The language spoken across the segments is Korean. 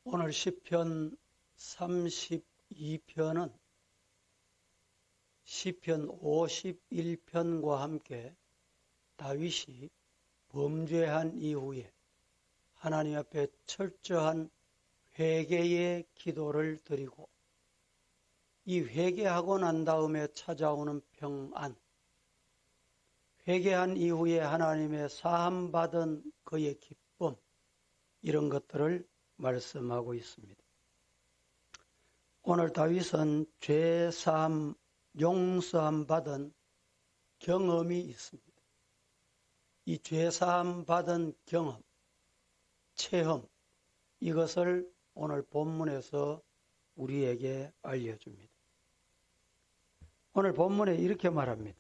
오늘 시편 32편은 시편 51편과 함께 다윗이 범죄한 이후에 하나님 앞에 철저한 회개의 기도를 드리고 이 회개하고 난 다음에 찾아오는 평안, 회개한 이후에 하나님의 사함받은 그의 기쁨, 이런 것들을 말씀하고 있습니다. 오늘 다윗은 죄사함, 용서함 받은 경험이 있습니다. 이 죄사함 받은 경험, 체험, 이것을 오늘 본문에서 우리에게 알려줍니다. 오늘 본문에 이렇게 말합니다.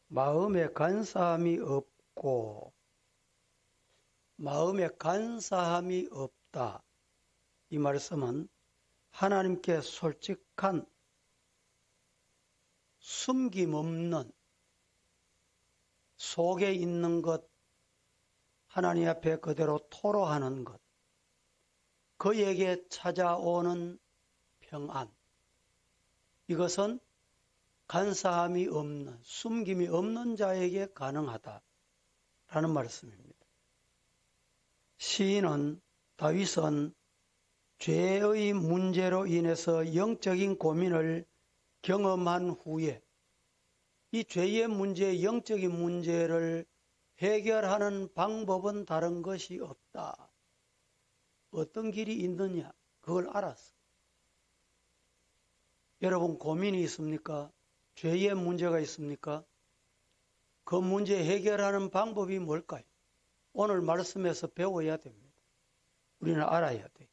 마음에 간사함이 없고, 마음에 간사함이 없다. 이 말씀은 하나님께 솔직한, 숨김없는, 속에 있는 것, 하나님 앞에 그대로 토로하는 것, 그에게 찾아오는 평안, 이것은 간사함이 없는, 숨김이 없는 자에게 가능하다라는 말씀입니다. 시인은, 다윗은 죄의 문제로 인해서 영적인 고민을 경험한 후에 이 죄의 문제, 영적인 문제를 해결하는 방법은 다른 것이 없다. 어떤 길이 있느냐? 그걸 알았어. 여러분, 고민이 있습니까? 죄의 문제가 있습니까? 그 문제 해결하는 방법이 뭘까요? 오늘 말씀에서 배워야 됩니다. 우리는 알아야 돼.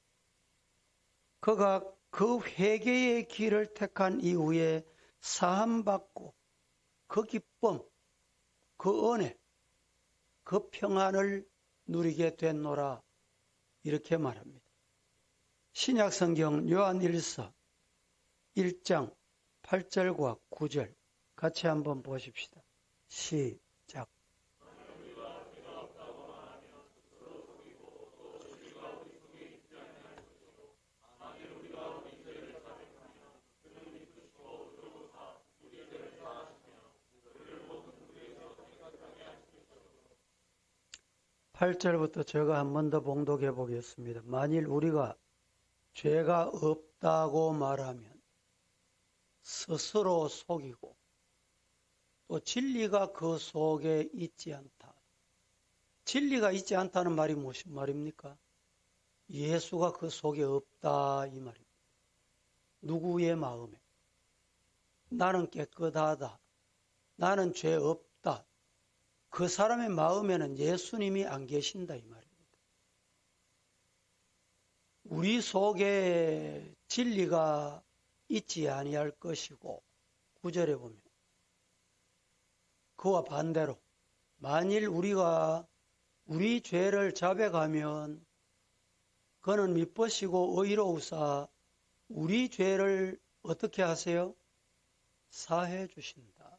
그가 그 회개의 길을 택한 이후에 사함받고 그 기쁨, 그 은혜, 그 평안을 누리게 됐노라, 이렇게 말합니다. 신약성경 요한일서 1장 8절과 9절 같이 한번 보십시다. 시작. 8절부터 제가 한 번 더 봉독해 보겠습니다. 만일 우리가 죄가 없다고 말하면 스스로 속이고 또 진리가 그 속에 있지 않다. 진리가 있지 않다는 말이 무슨 말입니까? 예수가 그 속에 없다, 이 말입니다. 누구의 마음에? 나는 깨끗하다. 나는 죄 없다. 그 사람의 마음에는 예수님이 안 계신다, 이 말입니다. 우리 속에 진리가 있지 아니할 것이고, 9절에 보면 그와 반대로 만일 우리가 우리 죄를 자백하면 그는 미쁘시고 의로우사 우리 죄를 어떻게 하세요? 사해 주신다.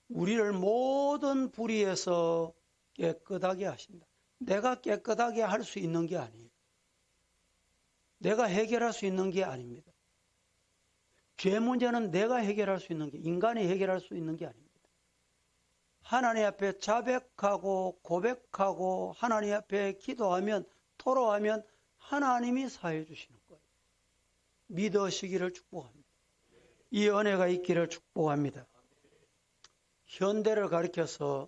우리를 모든 불의에서 깨끗하게 하신다. 내가 깨끗하게 할 수 있는 게 아니에요. 내가 해결할 수 있는 게 아닙니다. 죄 문제는 내가 해결할 수 있는 게, 인간이 해결할 수 있는 게 아닙니다. 하나님 앞에 자백하고 고백하고 하나님 앞에 기도하면, 토로하면 하나님이 사해 주시는 거예요. 믿으시기를 축복합니다. 이 은혜가 있기를 축복합니다. 현대를 가리켜서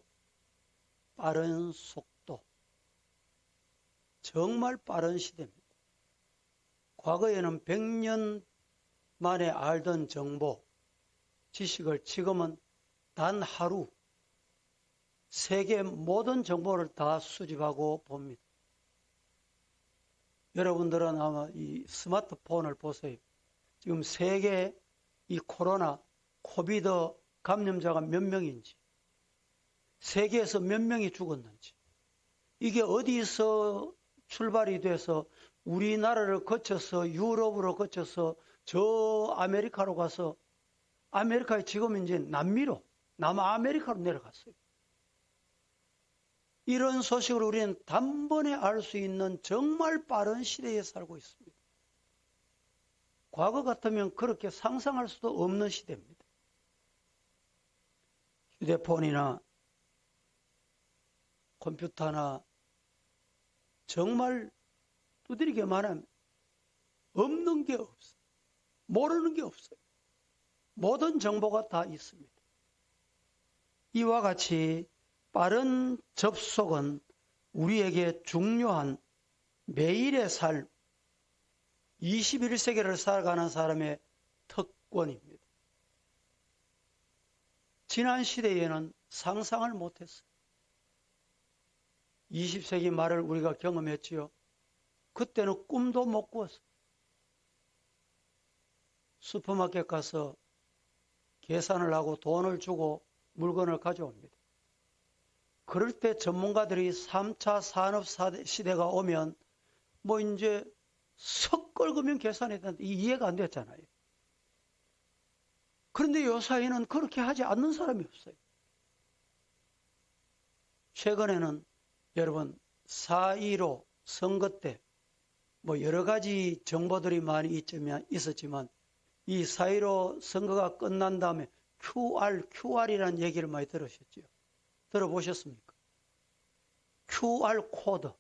빠른 속도, 정말 빠른 시대입니다. 과거에는 100년 만에 알던 정보, 지식을 지금은 단 하루 세계 모든 정보를 다 수집하고 봅니다. 여러분들은 아마 이 스마트폰을 보세요. 지금 세계 이 코로나, 코비드 감염자가 몇 명인지, 세계에서 몇 명이 죽었는지, 이게 어디서 출발이 돼서 우리나라를 거쳐서 유럽으로 거쳐서 저 아메리카로 가서, 아메리카에 지금 이제 남미로, 남아메리카로 내려갔어요. 이런 소식을 우리는 단번에 알 수 있는 정말 빠른 시대에 살고 있습니다. 과거 같으면 그렇게 상상할 수도 없는 시대입니다. 휴대폰이나 컴퓨터나 정말 두드리게 말하면 없는 게 없어요. 모르는 게 없어요. 모든 정보가 다 있습니다. 이와 같이 빠른 접속은 우리에게 중요한 매일의 삶, 21세기를 살아가는 사람의 특권입니다. 지난 시대에는 상상을 못했어요. 20세기 말을 우리가 경험했지요. 그때는 꿈도 못 꾸었어요. 슈퍼마켓 가서 계산을 하고 돈을 주고 물건을 가져옵니다. 그럴 때 전문가들이 3차 산업 시대가 오면 이제 석 긁으면 계산해야 되는데 이해가 안 됐잖아요. 그런데 요 사이에는 그렇게 하지 않는 사람이 없어요. 최근에는 여러분 4.15 선거 때 여러 가지 정보들이 많이 있었지만 이 4.15 선거가 끝난 다음에 QR이라는 얘기를 많이 들으셨죠? 들어보셨습니까? QR 코드.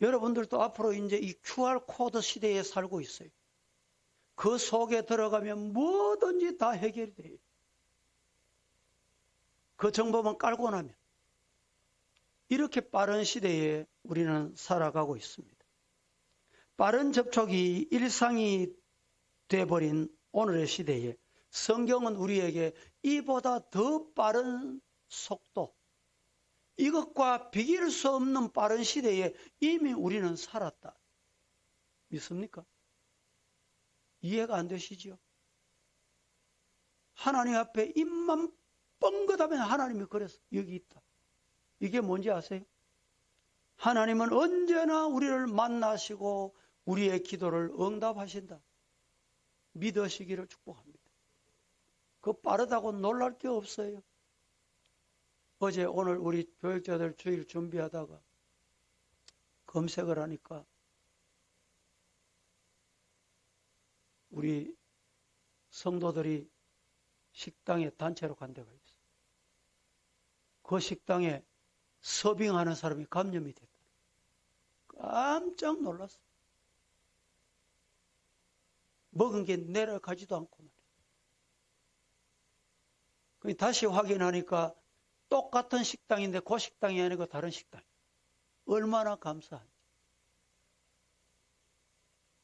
여러분들도 앞으로 이제 이 QR 코드 시대에 살고 있어요. 그 속에 들어가면 뭐든지 다 해결이 돼요. 그 정보만 깔고 나면. 이렇게 빠른 시대에 우리는 살아가고 있습니다. 빠른 접촉이 일상이 돼버린 오늘의 시대에 성경은 우리에게 이보다 더 빠른 속도, 이것과 비교할 수 없는 빠른 시대에 이미 우리는 살았다. 믿습니까? 이해가 안 되시죠? 하나님 앞에 입만 뻥긋하면 하나님이 그래서 여기 있다. 이게 뭔지 아세요? 하나님은 언제나 우리를 만나시고 우리의 기도를 응답하신다. 믿으시기를 축복합니다. 그 빠르다고 놀랄 게 없어요. 어제 오늘 우리 교육자들 주일 준비하다가 검색을 하니까 우리 성도들이 식당에 단체로 간 데가 있어요. 그 식당에 서빙하는 사람이 감염이 됐다. 깜짝 놀랐어요. 먹은 게 내려가지도 않고 말이에요. 다시 확인하니까 똑같은 식당인데 그 식당이 아니고 다른 식당. 얼마나 감사한지.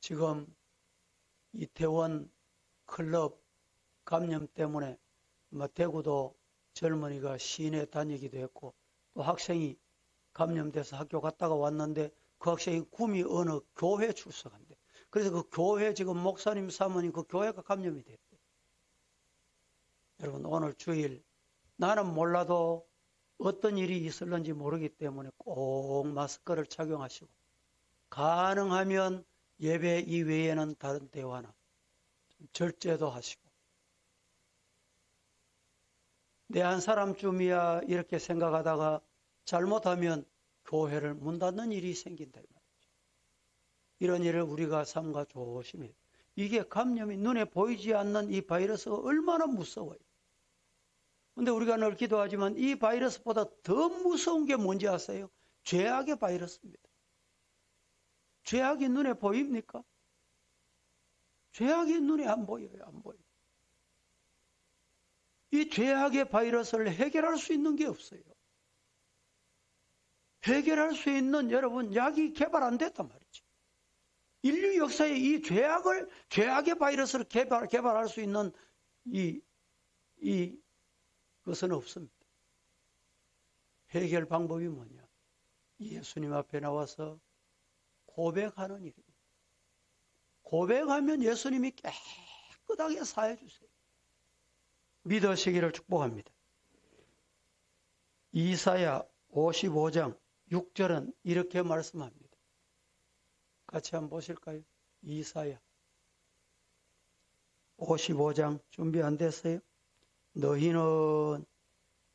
지금 이태원 클럽 감염 때문에 대구도 젊은이가 시내 다니기도 했고 또 학생이 감염돼서 학교 갔다가 왔는데 그 학생이 구미 어느 교회 출석한대. 그래서 그 교회 지금 목사님 사모님 그 교회가 감염이 됐대. 여러분 오늘 주일 나는 몰라도 어떤 일이 있을는지 모르기 때문에 꼭 마스크를 착용하시고 가능하면 예배 이외에는 다른 대화나 절제도 하시고 내 한 사람쯤이야 이렇게 생각하다가 잘못하면 교회를 문 닫는 일이 생긴다. 이런 일을 우리가 삼가 조심해야 돼요. 이게 감염이 눈에 보이지 않는 이 바이러스가 얼마나 무서워요. 그런데 우리가 늘 기도하지만 이 바이러스보다 더 무서운 게 뭔지 아세요? 죄악의 바이러스입니다. 죄악이 눈에 보입니까? 죄악이 눈에 안 보여요. 안 보여요. 이 죄악의 바이러스를 해결할 수 있는 게 없어요. 해결할 수 있는 여러분 약이 개발 안 됐단 말이죠. 인류 역사에 이 죄악의 바이러스를 개발할 수 있는 그것은 없습니다. 해결 방법이 뭐냐? 예수님 앞에 나와서 고백하는 일입니다. 고백하면 예수님이 깨끗하게 사해 주세요. 믿으시기를 축복합니다. 이사야 55장 6절은 이렇게 말씀합니다. 같이 한번 보실까요? 이사야 55장 준비 안 됐어요? 너희는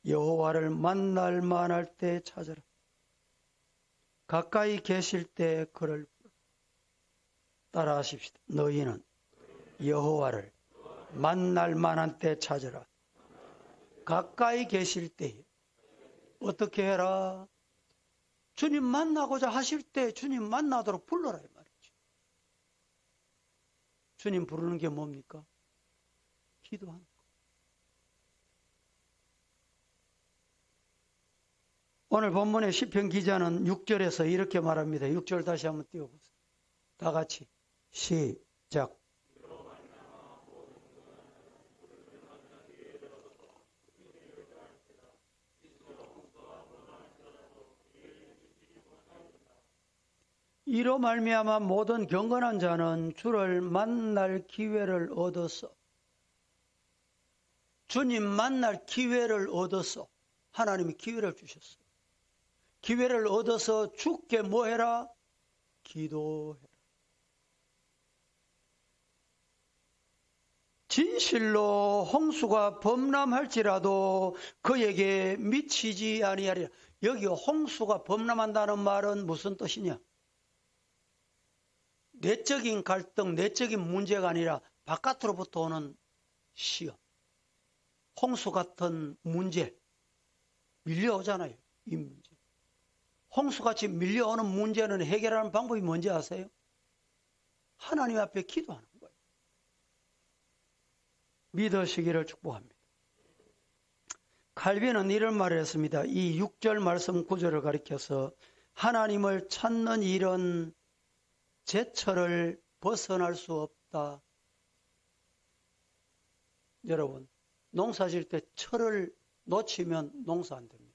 여호와를 만날 만할 때 찾으라. 가까이 계실 때 그를 부르라. 따라하십시다. 너희는 여호와를 만날 만한 때 찾으라. 가까이 계실 때에 어떻게 해라? 주님 만나고자 하실 때 주님 만나도록 불러라 이 말이죠. 주님 부르는 게 뭡니까? 기도하는 거. 오늘 본문의 시편 기자는 6절에서 이렇게 말합니다. 6절 다시 한번 띄워보세요. 다 같이 시작. 이로 말미암아 모든 경건한 자는 주를 만날 기회를 얻었어. 주님 만날 기회를 얻었어. 하나님이 기회를 주셨어. 기회를 얻어서 주께 뭐 해라? 기도해라. 진실로 홍수가 범람할지라도 그에게 미치지 아니하리라. 여기 홍수가 범람한다는 말은 무슨 뜻이냐? 내적인 갈등, 내적인 문제가 아니라 바깥으로부터 오는 시험, 홍수 같은 문제, 밀려오잖아요. 이 문제. 홍수같이 밀려오는 문제는 해결하는 방법이 뭔지 아세요? 하나님 앞에 기도하는 거예요. 믿으시기를 축복합니다. 칼빈은 이런 말을 했습니다. 이 6절 말씀 9절을 가리켜서 하나님을 찾는 일은 제철을 벗어날 수 없다. 여러분, 농사 지을 때 철을 놓치면 농사 안 됩니다.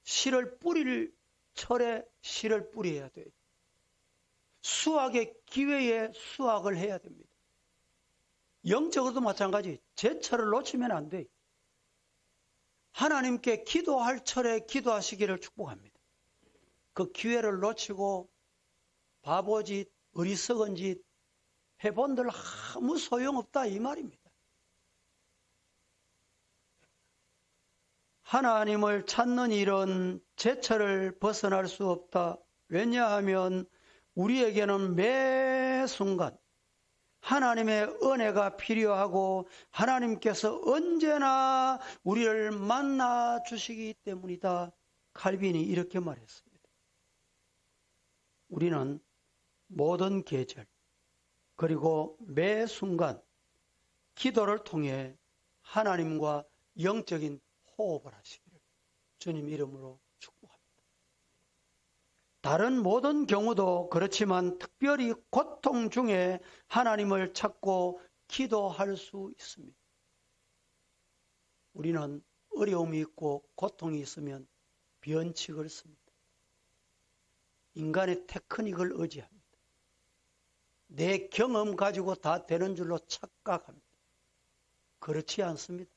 씨를 뿌릴 철에 씨를 뿌려야 돼요. 수확의 기회에 수확을 해야 됩니다. 영적으로도 마찬가지. 제철을 놓치면 안 돼요. 하나님께 기도할 철에 기도하시기를 축복합니다. 그 기회를 놓치고 바보짓, 어리석은 짓 해본들 아무 소용없다 이 말입니다. 하나님을 찾는 일은 제철을 벗어날 수 없다. 왜냐하면 우리에게는 매 순간 하나님의 은혜가 필요하고 하나님께서 언제나 우리를 만나 주시기 때문이다. 칼빈이 이렇게 말했습니다. 우리는 모든 계절 그리고 매 순간 기도를 통해 하나님과 영적인 호흡을 하시기를 주님 이름으로 축복합니다. 다른 모든 경우도 그렇지만 특별히 고통 중에 하나님을 찾고 기도할 수 있습니다. 우리는 어려움이 있고 고통이 있으면 변칙을 씁니다. 인간의 테크닉을 의지합니다. 내 경험 가지고 다 되는 줄로 착각합니다. 그렇지 않습니다.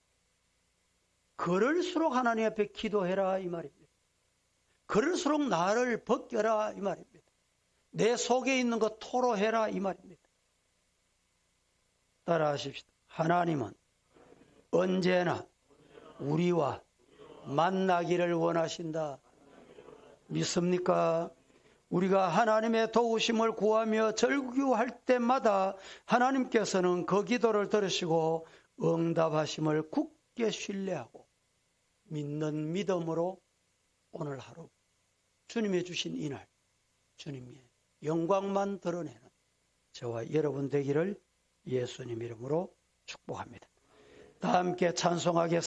그럴수록 하나님 앞에 기도해라 이 말입니다. 그럴수록 나를 벗겨라 이 말입니다. 내 속에 있는 것 토로해라 이 말입니다. 따라하십시다. 하나님은 언제나 우리와 만나기를 원하신다. 믿습니까? 우리가 하나님의 도우심을 구하며 절규할 때마다 하나님께서는 그 기도를 들으시고 응답하심을 굳게 신뢰하고 믿는 믿음으로 오늘 하루 주님이 주신 이날 주님의 영광만 드러내는 저와 여러분 되기를 예수님 이름으로 축복합니다. 다 함께 찬송하겠습니다.